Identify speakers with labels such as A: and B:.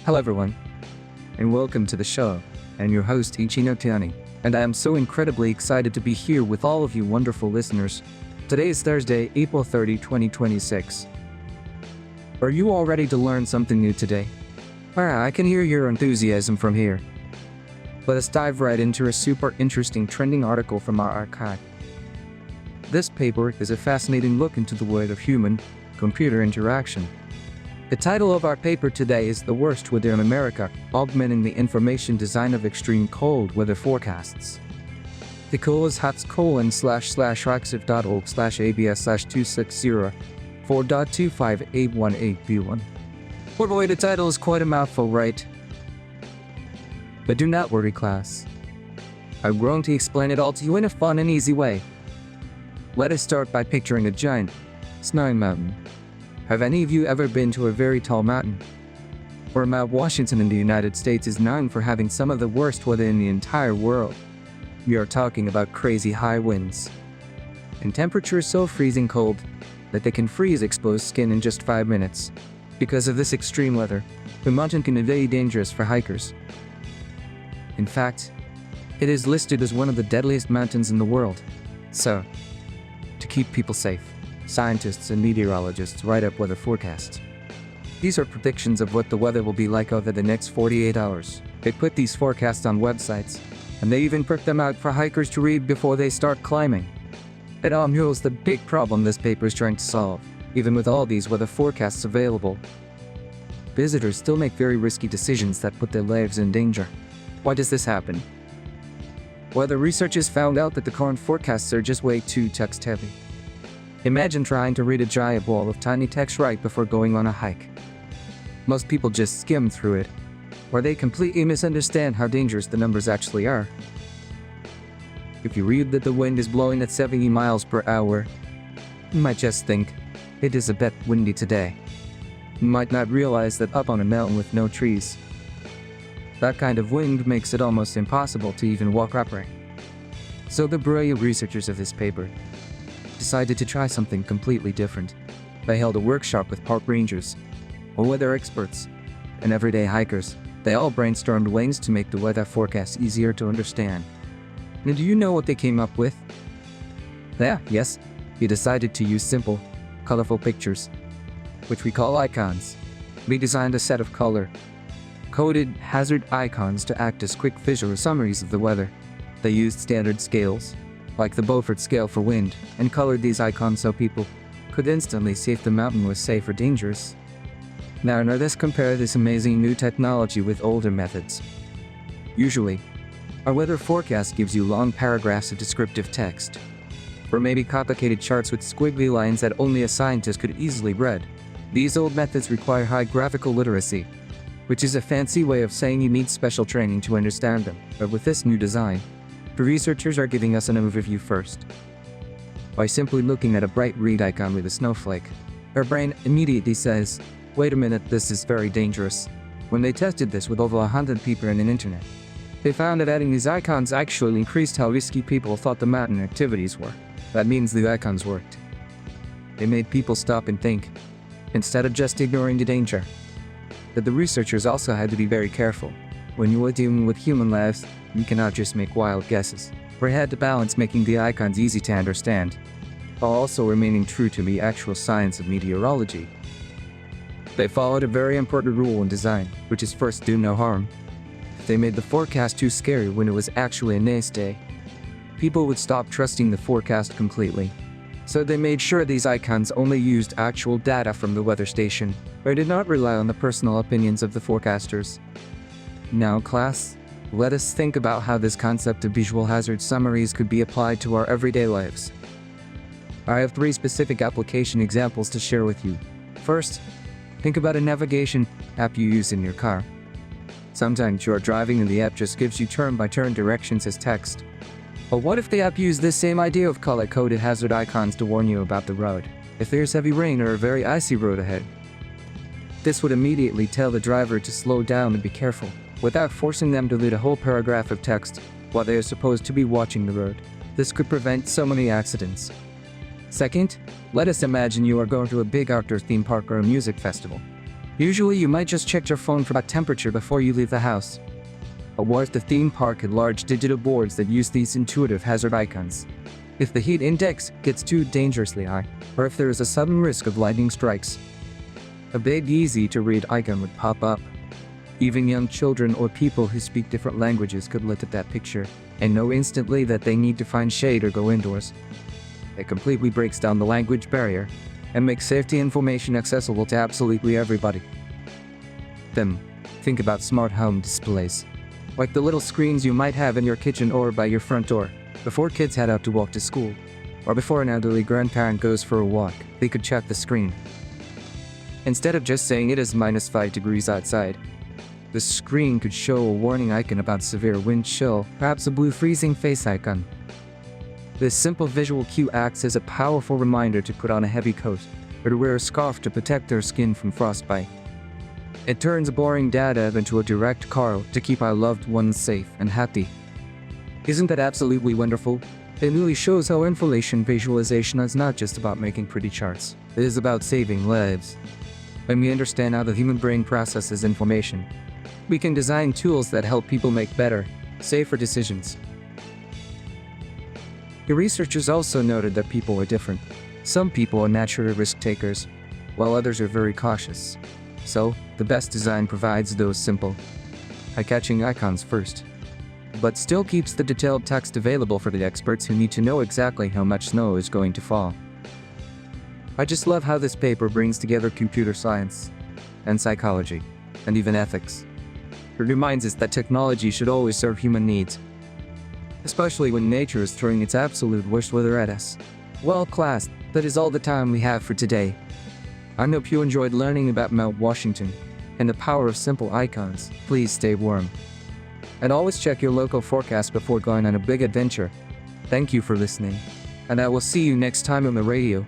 A: Hello everyone, and welcome to the show. I'm your host Ichino-ani, and I am so incredibly excited to be here with all of you wonderful listeners. Today is Thursday, April 30, 2026. Are you all ready to learn something new today? I can hear your enthusiasm from here. Let us dive right into a super interesting trending article from our archive. This paper is a fascinating look into the world of human-computer interaction. The title of our paper today is The Worst Weather in America, Augmenting the Information Design of Extreme Cold Weather Forecasts. The call is hats://raxif.org/abs/260.4.25818b1. Oh boy, the title is quite a mouthful, right? But do not worry, class. I'm going to explain it all to you in a fun and easy way. Let us start by picturing a giant, snowy mountain. Have any of you ever been to a very tall mountain? Mount Washington in the United States is known for having some of the worst weather in the entire world. We are talking about crazy high winds and temperatures so freezing cold that they can freeze exposed skin in just 5 minutes. Because of this extreme weather, the mountain can be very dangerous for hikers. In fact, it is listed as one of the deadliest mountains in the world. So, to keep people safe, scientists and meteorologists write up weather forecasts. These are predictions of what the weather will be like over the next 48 hours. They put these forecasts on websites, and they even put them out for hikers to read before they start climbing. It all mules the big problem this paper is trying to solve. Even with all these weather forecasts available, visitors still make very risky decisions that put their lives in danger. Why does this happen? Weather researchers found out that the current forecasts are just way too text-heavy. Imagine trying to read a giant wall of tiny text right before going on a hike. Most people just skim through it, or they completely misunderstand how dangerous the numbers actually are. If you read that the wind is blowing at 70 miles per hour, you might just think, it is a bit windy today. You might not realize that up on a mountain with no trees, that kind of wind makes it almost impossible to even walk upright. So the brilliant researchers of this paper decided to try something completely different. They held a workshop with park rangers, weather experts, and everyday hikers. They all brainstormed ways to make the weather forecast easier to understand. And do you know what they came up with? Yes, they decided to use simple, colorful pictures, which we call icons. We designed a set of color-coded hazard icons to act as quick visual summaries of the weather. They used standard scales, like the Beaufort scale for wind, and colored these icons so people could instantly see if the mountain was safe or dangerous. Now let's compare this amazing new technology with older methods. Usually, our weather forecast gives you long paragraphs of descriptive text, or maybe complicated charts with squiggly lines that only a scientist could easily read. These old methods require high graphical literacy, which is a fancy way of saying you need special training to understand them. But with this new design, the researchers are giving us an overview first. By simply looking at a bright red icon with a snowflake, our brain immediately says, wait a minute, this is very dangerous. When they tested this with over 100 people on the internet, they found that adding these icons actually increased how risky people thought the mountain activities were. That means the icons worked. They made people stop and think, instead of just ignoring the danger. But the researchers also had to be very careful. When you are dealing with human lives, you cannot just make wild guesses. We had to balance making the icons easy to understand, while also remaining true to the actual science of meteorology. They followed a very important rule in design, which is first do no harm. If they made the forecast too scary when it was actually a nice day, people would stop trusting the forecast completely. So they made sure these icons only used actual data from the weather station, or did not rely on the personal opinions of the forecasters. Now, class, let us think about how this concept of visual hazard summaries could be applied to our everyday lives. I have 3 specific application examples to share with you. First, think about a navigation app you use in your car. Sometimes you are driving and the app just gives you turn-by-turn directions as text. But what if the app used this same idea of color-coded hazard icons to warn you about the road, if there's heavy rain or a very icy road ahead? This would immediately tell the driver to slow down and be careful, without forcing them to read a whole paragraph of text while they are supposed to be watching the road. This could prevent so many accidents. Second, let us imagine you are going to a big outdoor theme park or a music festival. Usually you might just check your phone for that temperature before you leave the house. But what if the theme park had large digital boards that use these intuitive hazard icons? If the heat index gets too dangerously high, or if there is a sudden risk of lightning strikes, a big easy-to-read icon would pop up. Even young children or people who speak different languages could look at that picture and know instantly that they need to find shade or go indoors. It completely breaks down the language barrier and makes safety information accessible to absolutely everybody. Then, think about smart home displays, like the little screens you might have in your kitchen or by your front door. Before kids head out to walk to school, or before an elderly grandparent goes for a walk, they could check the screen. Instead of just saying it is -5 degrees outside, the screen could show a warning icon about severe wind chill, perhaps a blue freezing face icon. This simple visual cue acts as a powerful reminder to put on a heavy coat or to wear a scarf to protect their skin from frostbite. It turns boring data into a direct call to keep our loved ones safe and happy. Isn't that absolutely wonderful? It really shows how information visualization is not just about making pretty charts. It is about saving lives. When we understand how the human brain processes information, we can design tools that help people make better, safer decisions. The researchers also noted that people are different. Some people are naturally risk takers, while others are very cautious. So, the best design provides those simple, eye-catching icons first, but still keeps the detailed text available for the experts who need to know exactly how much snow is going to fall. I just love how this paper brings together computer science, and psychology, and even ethics. It reminds us that technology should always serve human needs, especially when nature is throwing its absolute worst weather at us. Well, class, that is all the time we have for today. I hope you enjoyed learning about Mount Washington and the power of simple icons. Please stay warm. And always check your local forecast before going on a big adventure. Thank you for listening, and I will see you next time on the radio.